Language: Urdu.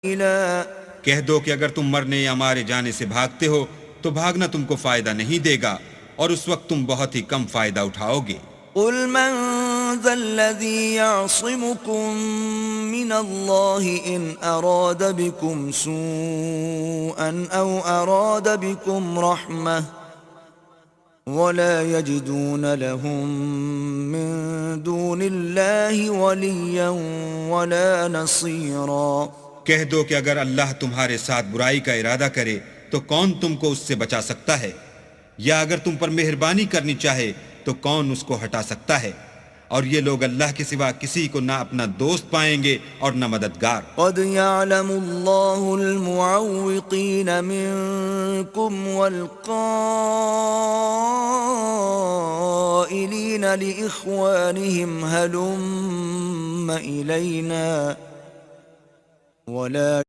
کہہ دو کہ اگر تم مرنے یا مارے جانے سے بھاگتے ہو تو بھاگنا تم کو فائدہ نہیں دے گا اور اس وقت تم بہت ہی کم فائدہ اٹھاؤ گے۔ قل من ذا الذي يعصمكم من الله إن أراد بكم سوءا أو أراد بكم رحمة ولا يجدون لهم من دون الله وليا ولا نصيرا۔ کہہ دو کہ اگر اللہ تمہارے ساتھ برائی کا ارادہ کرے تو کون تم کو اس سے بچا سکتا ہے، یا اگر تم پر مہربانی کرنی چاہے تو کون اس کو ہٹا سکتا ہے، اور یہ لوگ اللہ کے سوا کسی کو نہ اپنا دوست پائیں گے اور نہ مددگار۔ قد يعلم الله المعوقين منكم والقائلين لإخوانهم هلم إلينا ولا